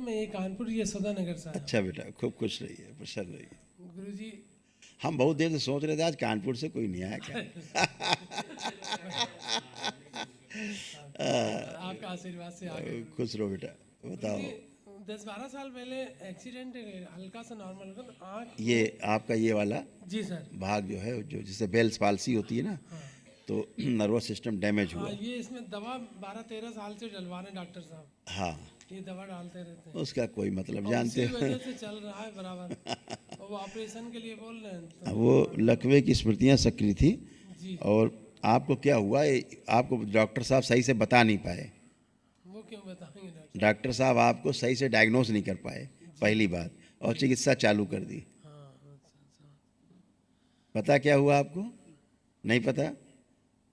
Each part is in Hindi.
मैं ये कानपुर यशोदा नगर से आया अच्छा बेटा, खूब खुश रहिए, प्रसन्न रहिए। हूँ। गुरुजी हम बहुत देर से सोच रहे थे आज कानपुर से कोई नहीं आया क्या। आपका आशीर्वाद से आ गए। खुश रहो बेटा, बताओ। गुरुजी 10-12 साल पहले एक्सीडेंट हल्का सा नॉर्मल हो गया आँख। ये आपका ये वाला जी सर। भाग जो है, जो जिससे बेल्स पाल्सी होती है ना, तो नर्वस सिस्टम डैमेज हुआ। हाँ, ये इसमें दवा 12-13 साल से डलवा रहे डॉक्टर साहब। हाँ, ये दवा डालते रहते हैं उसका कोई मतलब और जानते उसी हो। वजह से चल रहा है बराबर। और वो ऑपरेशन के लिए बोल रहे हैं तो वो लकवे की स्मृतियाँ सक्रिय थी, जी और आपको क्या हुआ आपको डॉक्टर साहब सही से बता नहीं पाए। वो क्यों बताएंगे डॉक्टर। डॉक्टर साहब आपको सही से डायग्नोज नहीं कर पाए, पहली बात, और चिकित्सा चालू कर दी। हाँ अच्छा। पता क्या हुआ आपको? नहीं पता?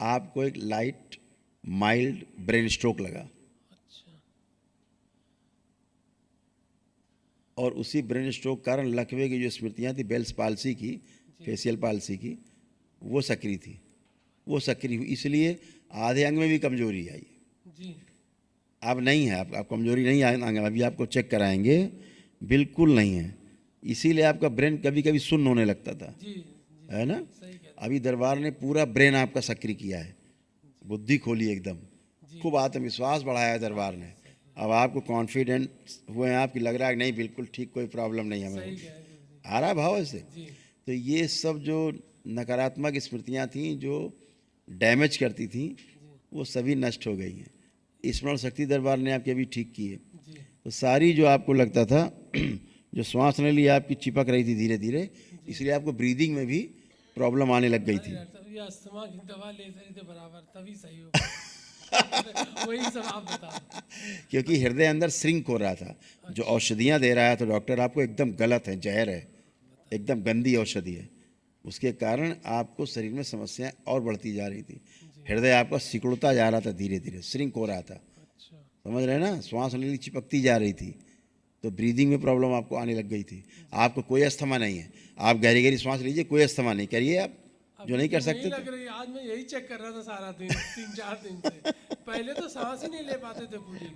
आपको एक लाइट माइल्ड ब्रेन स्ट्रोक लगा, अच्छा और उसी ब्रेन स्ट्रोक कारण लकवे की जो स्मृतियाँ थी बेल्स पाल्सी की, फेशियल पाल्सी की, वो सक्रिय थी। वो सक्रिय हुई, इसलिए आधे अंग में भी कमजोरी आई। जी अब नहीं है, आप कमजोरी नहीं आएंगे, अभी आपको चेक कराएंगे, बिल्कुल नहीं है। इसीलिए आपका ब्रेन कभी कभी सुन्न होने लगता था, जी है ना। सही कह अभी दरबार ने पूरा ब्रेन आपका सक्रिय किया है, बुद्धि खोली एकदम, खूब आत्मविश्वास बढ़ाया है दरबार ने। अब आपको कॉन्फिडेंट हुए हैं आपकी, लग रहा है कि नहीं बिल्कुल ठीक, कोई प्रॉब्लम नहीं सही हमें। कह रहे गुरुजी। आ रहा भाव ऐसे। जी तो ये सब जो नकारात्मक स्मृतियाँ थीं जो डैमेज करती थीं, वो सभी नष्ट हो गई हैं। स्मरण शक्ति दरबार ने आपकी अभी ठीक की है। जी तो सारी जो आपको लगता था जो श्वास नली आपकी चिपक रही थी धीरे धीरे, इसलिए आपको ब्रीदिंग में भी प्रॉब्लम आने लग गई थी। डॉक्टर साहब, ये अस्थमा की दवा ले रहे थे बराबर तभी सही हो। वही सब आप बताओ। क्योंकि हृदय अंदर श्रिंक हो रहा था। जो औषधियाँ दे रहा है तो डॉक्टर आपको एकदम गलत है, जहर है, एकदम गंदी औषधि है। उसके कारण आपको शरीर में समस्याएं और बढ़ती जा रही थी। हृदय आपका सिकुड़ता जा रहा था, धीरे धीरे श्रिंक हो रहा था, अच्छा समझ रहे हैं ना। श्वास नली चिपकती जा रही थी, तो ब्रीदिंग में प्रॉब्लम आपको आने लग गई थी। आपको कोई अस्थमा नहीं है, आप गहरी गहरी श्वास लीजिए, कोई अस्थमा नहीं। करिए आप जो नहीं कर सकते लग रही। आज मैं यही चेक कर रहा था सारा दिन 3-4 दिन से। पहले तो सांस ही नहीं ले पाते थे पूरी।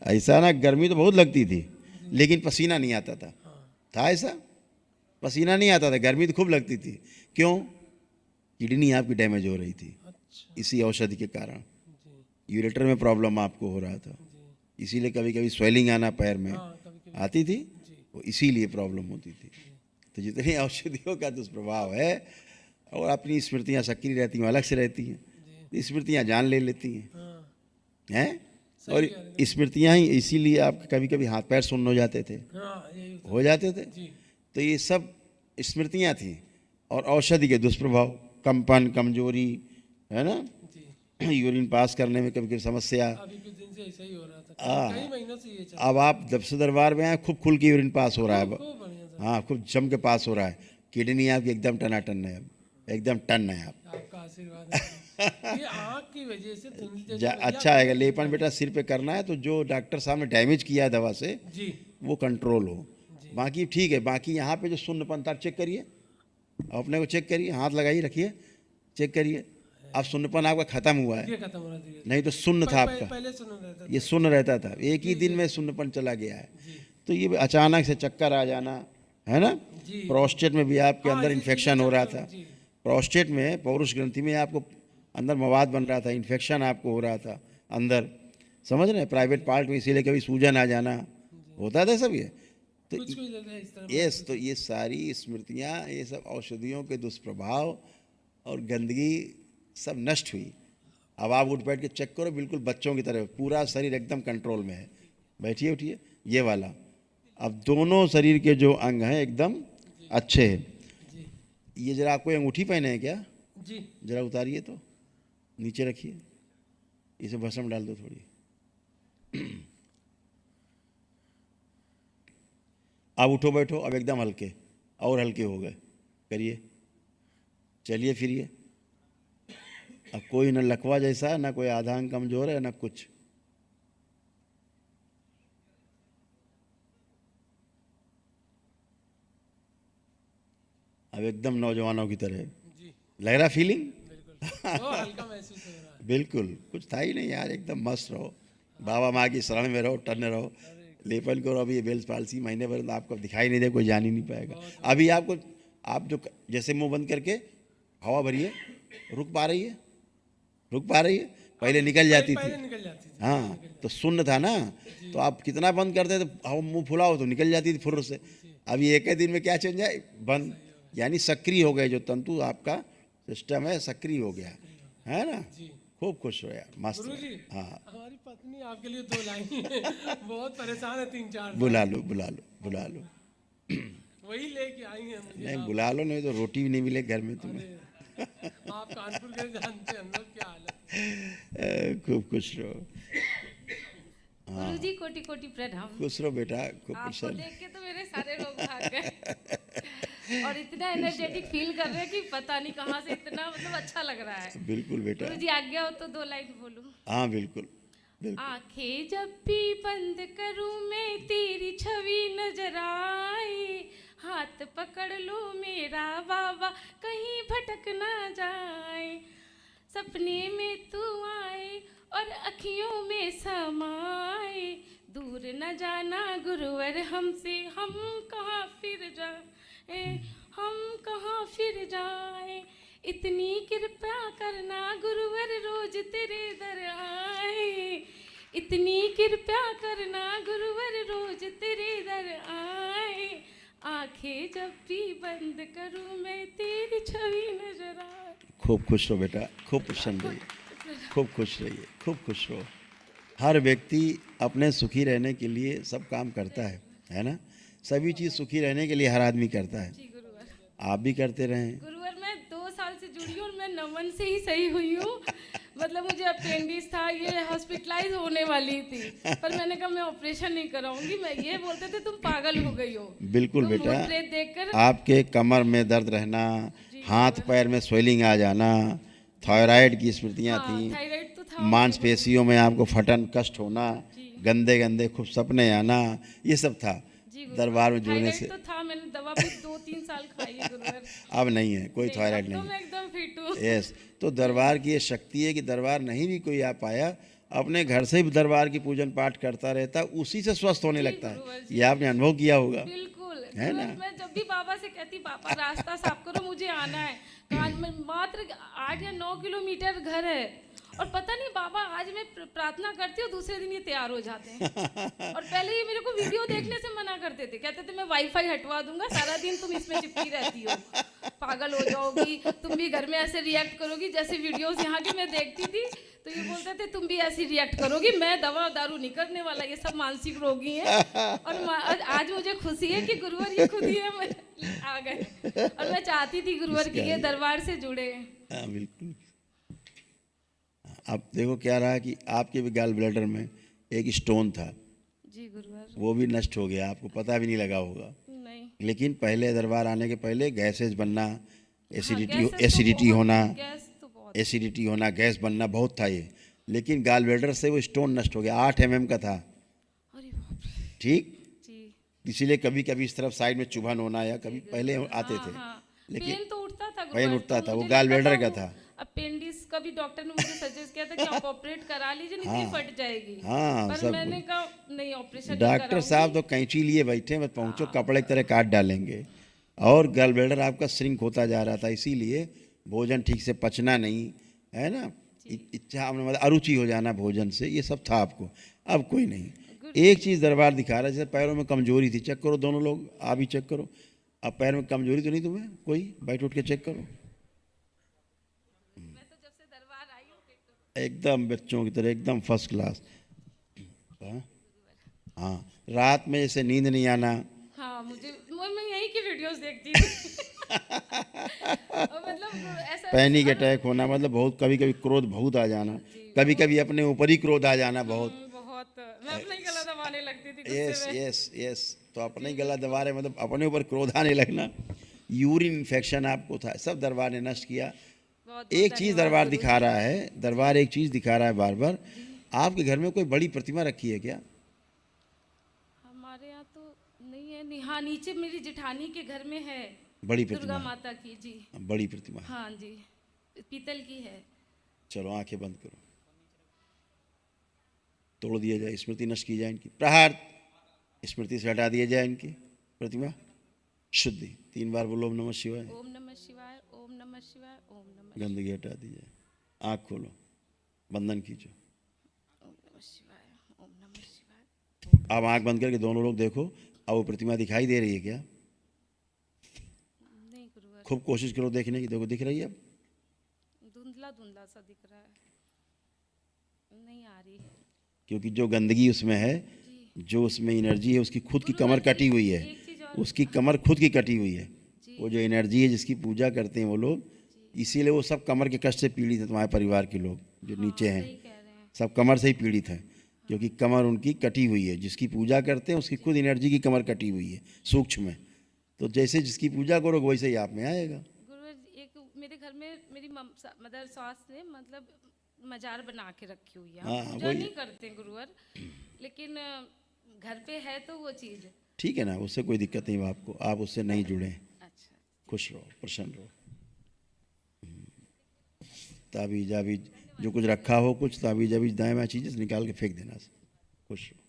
ऐसा ना, गर्मी तो बहुत लगती थी लेकिन पसीना नहीं आता था। हाँ था ऐसा, पसीना नहीं आता था, गर्मी तो खूब लगती थी। क्यों? किडनी आपकी डैमेज हो रही थी अच्छा इसी औषधि के कारण। जी यूरेटर में प्रॉब्लम आपको हो रहा था, जी इसीलिए कभी कभी स्वेलिंग आना पैर में हाँ कभी कभी आती थी, जी वो इसीलिए प्रॉब्लम होती थी। तो जितनी औषधियों का दुष्प्रभाव है, और अपनी स्मृतियाँ सक्रिय रहती हैं, अलग से रहती हैं, स्मृतियाँ जान ले लेती हैं, हाँ हैं। सही और कह रहे स्मृतियाँ ही इसीलिए आप कभी कभी हाथ पैर सुन्न हो जाते थे, हाँ यही होता हो जाते थे। जी तो ये सब स्मृतियाँ थी, और औषधि के दुष्प्रभाव, कंपन, कमजोरी, है ना, जी। यूरिन पास करने में कभी कभी समस्या। अभी कुछ दिन से ऐसा ही हो रहा था, कई महीनों से ये चल अब आप जब से दरबार में आए, खूब खुल के यूरिन पास हो रहा है। खूब बढ़िया सर। हाँ, खूब जम के पास हो रहा है। किडनी आपकी एकदम टनाटन है, अब एकदम टन है आप। आपका आशीर्वाद है। ये आँख की वजह से धुंधली जैसे अच्छा है, लेपन बेटा सिर पे करना है, तो जो डॉक्टर साहब ने डैमेज किया है दवा से, जी वो कंट्रोल हो। बाकी ठीक है, बाकी यहाँ पे जो सुन्नपन था, आप चेक करिए, अपने को चेक करिए, हाथ लगाइए, रखिए, चेक करिए। अब सुन्नपन आपका खत्म हुआ है, ये खत्म हो रहा धीरे नहीं तो सुन्न था आपका, पहले सुन रहता ये सुन्न रहता था, एक ही दिन में सुन्नपन चला गया है। तो ये अचानक से चक्कर आ जाना, है ना। जी प्रोस्टेट में भी आपके हाँ, अंदर ये इन्फेक्शन हो रहा था। जी प्रोस्टेट में, पौरुष ग्रंथि में आपको अंदर मवाद बन रहा था, इन्फेक्शन आपको हो रहा था अंदर, समझ रहे हैं, प्राइवेट पार्ट में, इसीलिए कभी सूजन आ जाना होता था सब ये। तो कुछ भी लगता है इस तरह यस, तो ये सारी स्मृतियाँ, ये सब औषधियों के दुष्प्रभाव और गंदगी सब नष्ट हुई। अब आप उठ बैठ के चेक करो, बिल्कुल बच्चों की तरह, पूरा शरीर एकदम कंट्रोल में है। बैठिए, उठिए, ये वाला। अब दोनों शरीर के जो अंग हैं एकदम अच्छे हैं। जी ये जरा आपको अंगूठी पहने हैं क्या? जी जरा उतारिए तो, नीचे रखिए, इसे भस्म डाल दो थोड़ी। अब उठो बैठो, अब एकदम हल्के, और हल्के हो गए, करिए, चलिए फिरिए। अब कोई न लकवा जैसा, ना कोई आधा अंग कमजोर है, ना कुछ। अब एकदम नौजवानों की तरह जी लग रहा, फीलिंग बिल्कुल वो हल्का महसूस हो रहा है। बिल्कुल कुछ था ही नहीं यार, एकदम मस्त रहो, बाबा माँ की शरण में रहो, टन रहो, लेपन करो। अभी ये बेल्स पालसी महीने भर तो आपको दिखाई नहीं दे, कोई जान ही नहीं पाएगा। अभी आपको, आप जो जैसे मुंह बंद करके हवा भरिए, रुक पा रही है? रुक पा रही है? पहले निकल जाती थी। पहले निकल जाती थी। हाँ, तो शून्य था ना, तो आप कितना बंद करते तो हवा मुंह फुलाओ तो निकल जाती थी फुर्र से। अभी एक ही दिन में क्या चेंज है? बंद, यानी सक्रिय हो गए, जो तंतु आपका सिस्टम है सक्रिय हो गया, है ना। खूब खुश हो यार, मस्त। गुरुजी, हाँ, हमारी पत्नी आपके लिए 2 लाइन है, बहुत परेशान है 3-4 बुला लो बुला लो बुला लो। वही लेके आई है मुझे। नहीं बुला लो, नहीं तो रोटी भी नहीं मिले घर में तुम्हें। आप कानपुर के जानते हैं हम लोग क्या हालत है। खूब खुश रहो, गुरुजी कोटि कोटि प्रणाम। खुश रहो बेटा, खूब आपको प्रसन्न। देख के तो मेरे सारे लोग भाग गए और इतना एनर्जेटिक फील कर रहे हैं कि पता नहीं कहाँ से इतना मतलब अच्छा लग रहा है। बिल्कुल बेटा, गुरुजी आज्ञा हो तो 2 लाइन बोलूं। हाँ बिल्कुल बिल्कुल। आंखें जब भी बंद करूं मैं तेरी छवि नजर आए, हाथ पकड़ लो मेरा बाबा कहीं भटक ना जाए, सपने में तू आए और अखियों में समाए, दूर न जाना गुरुवर हमसे, हम कहाँ फिर जाए, हम कहाँ फिर जाए, इतनी कृपा करना गुरुवर रोज तेरे दर आए, इतनी कृपा करना गुरुवर रोज तेरे दर आए, आंखें जब भी बंद करूं मैं तेरी छवि नजर आए। खूब खुश रहो बेटा, खूब प्रसन्न रहिए, खूब खुश रहिए, खूब खुश रहो। हर व्यक्ति अपने सुखी रहने के लिए सब काम करता है ना। सभी चीज़ सुखी रहने के लिए हर आदमी करता है। जी गुरुवर। आप भी करते रहें। गुरुवर मैं 2 साल से जुड़ी हूँ और मैं नमन से ही सही हुई हूँ। मतलब मुझे अपेंडिक्स था, ये हॉस्पिटलाइज होने वाली थी, पर मैंने कहा मैं ऑपरेशन नहीं कराऊंगी। मैं ये बोलते थे तुम पागल हो गई हो। बिल्कुल तुम बेटा, भूत प्रेत देखकर आपके कमर में दर्द रहना, हाथ पैर में स्वेलिंग आ जाना, थायराइड की स्मृतियाँ हाँ, थी, थायराइड तो था। मांसपेशियों में आपको फटन कष्ट होना, गंदे गंदे खूब सपने आना, ये सब था जी गुरुवर। दरबार में जुड़ने से। थायराइड तो था, मैंने दवा भी 2-3 साल खाई है गुरुवर। अब नहीं है, कोई थायराइड अब तो नहीं। मैं एकदम फिट हूँ। यस, तो दरबार की ये शक्ति है कि दरबार नहीं भी कोई आ पाया, अपने घर से ही दरबार की पूजन पाठ करता रहता, उसी से स्वस्थ होने लगता गुरुवर है। जी, ये आपने अनुभव किया होगा, बिल्कुल। है ना। गुरुवर मैं जब भी बाबा से कहती बाबा रास्ता साफ करो मुझे आना है, कान में मात्र 8 या 9 किलोमीटर घर है, और पता नहीं बाबा आज मैं प्रार्थना करती हूँ दूसरे दिन ये तैयार हो जाते हैं। और पहले ये मेरे को वीडियो देखने से मना करते थे, कहते थे मैं वाईफाई हटवा दूंगा, सारा दिन तुम इसमें चिपकी रहती हो, पागल हो जाओगी, तुम भी घर में ऐसे रिएक्ट करोगी जैसे वीडियोस यहाँ की मैं देखती थी, तो ये बोलते थे तुम भी ऐसी रिएक्ट करोगी, मैं दवा दारू नहीं करने वाला, ये सब मानसिक रोगी हैं। और आज मुझे खुशी है कि गुरुवर ये खुद ही आ गए, और मैं चाहती थी गुरुवर की ये दरबार से जुड़े। हाँ बिल्कुल। अब देखो क्या रहा कि आपके भी गॉल ब्लैडर में एक स्टोन था, जी गुरुवर। वो भी नष्ट हो गया, आपको पता भी नहीं लगा होगा। नहीं, लेकिन पहले दरबार आने के पहले गैसेज बनना, एसिडिटी गैसेस तो एसिडिटी बहुत- होना, गैस तो बहुत। एसिडिटी होना, गैस बनना बहुत था ये। लेकिन गॉल ब्लैडर से वो स्टोन नष्ट हो गया, 8 mm का था, अरे बाप रे। ठीक। जी इसीलिए कभी कभी इस तरफ साइड में चुभन होना या कभी पहले आते थे, हाँ, लेकिन पेन तो उठता था पेन गुरुवर, उठता तो था, वो मुझे गॉल लगता ब्लैडर का वो था। अपेंडिक्स का भी डॉक्टर ने मुझे सजेस्ट किया था कि आप ऑपरेट करा लीजिए, नहीं तो फट जाएगी। हाँ, पर सब मैंने कहा नहीं, ऑपरेशन डॉक्टर साहब तो कैंची लिए बैठे, बस पहुँचो कपड़े की तरह काट डालेंगे। और गॉल ब्लैडर आपका श्रिंक होता जा रहा था, इसीलिए भोजन ठीक से पचना नहीं, है ना, इच्छा मतलब अरुचि हो जाना भोजन से, ये सब था आपको। अब कोई नहीं। एक चीज़ दरबार दिखा रहा है, जैसे पैरों में कमजोरी थी, चेक करो दोनों लोग, आप भी चेक करो। अब पैर में कमजोरी तो नहीं तुम्हें कोई, बैठ उठ के चेक करो, मैं तो जब से दरबार आई हूँ एकदम बच्चों की तरह, एकदम फर्स्ट क्लास। हाँ, रात में जैसे नींद नहीं आना, हाँ, मैं यही की वीडियोस देखती थी। और मतलब ऐसा पैनिक अटैक होना, मतलब बहुत कभी कभी क्रोध बहुत आ जाना, कभी कभी अपने ऊपर ही क्रोध आ जाना बहुत। बहुत, मैं अपना ही गला दबाने लगती थी गुस्से यस में। यस यस, तो अपने ही गला दबा रहे, मतलब अपने ऊपर क्रोध आने लगना। यूरिन इन्फेक्शन आपको था, सब दरबार ने नष्ट किया। बहुत एक चीज़ दरबार दिखा रहा है, दरबार एक चीज़ दिखा रहा है बार बार, आपके घर में कोई बड़ी प्रतिमा रखी है क्या? हमारे यहाँ तो नहीं है, नहीं। हाँ, नीचे मेरी जेठानी के घर में है, बड़ी दुर्गा प्रतिमा, माता की। जी बड़ी प्रतिमा है। हाँ जी, पीतल की है। चलो आंखें बंद करो, तोड़ दिया जाए, स्मृति नष्ट की जाए इनकी। प्रहार स्मृति से हटा दिया जाए इनकी प्रतिमा। शुद्धि 3 बार बोलो ओम नमः शिवाय। ओम नमः शिवाय, ओम नमः शिवाय, ओम नमः गंदगी हटा दी जाए। आँख खोलो, बंधन खींचो। ओम नमः शिवाय, ओम नमः शिवाय। अब आँख बंद करके दोनों लोग देखो, अब वो प्रतिमा दिखाई दे रही है क्या? नहीं गुरुवर, खूब कोशिश करो देखने की। देखो दिख रही है अब? धुंधला धुंधला सा दिख रहा है, नहीं आ रही। क्योंकि जो गंदगी उसमें है, जो उसमें एनर्जी है, उसकी खुद की कमर कटी हुई है। एक चीज और, उसकी कमर खुद की कटी हुई है। वो जो एनर्जी है जिसकी पूजा करते हैं वो लोग, इसीलिए वो सब कमर के कष्ट से पीड़ित हैं। तुम्हारे परिवार के लोग जो नीचे हैं सही कह रहे हैं। सब कमर से ही पीड़ित हैं, क्योंकि कमर उनकी कटी हुई है। जिसकी पूजा करते हैं उसकी खुद एनर्जी की कमर कटी हुई है सूक्ष्म में। तो जैसे जिसकी पूजा करोगे वैसे ही आप में आएगा। गुरुवर, एक मेरे घर में मेरी मदर सास ने मतलब मजार बना के रखी हुई है। हाँ, हम पूजा वही। नहीं करते हैं गुरुवर, लेकिन घर पे है तो वो चीज। ठीक है ना, उससे कोई दिक्कत नहीं है आपको। आप उससे नहीं जुड़े, अच्छा, खुश रहो, प्रसन्न रहो। ताबीज आबीज जो कुछ रखा हो, कुछ ताबीज आबीज दाएं बाएं चीज़ें निकाल के फेंक देना। खुश रहो।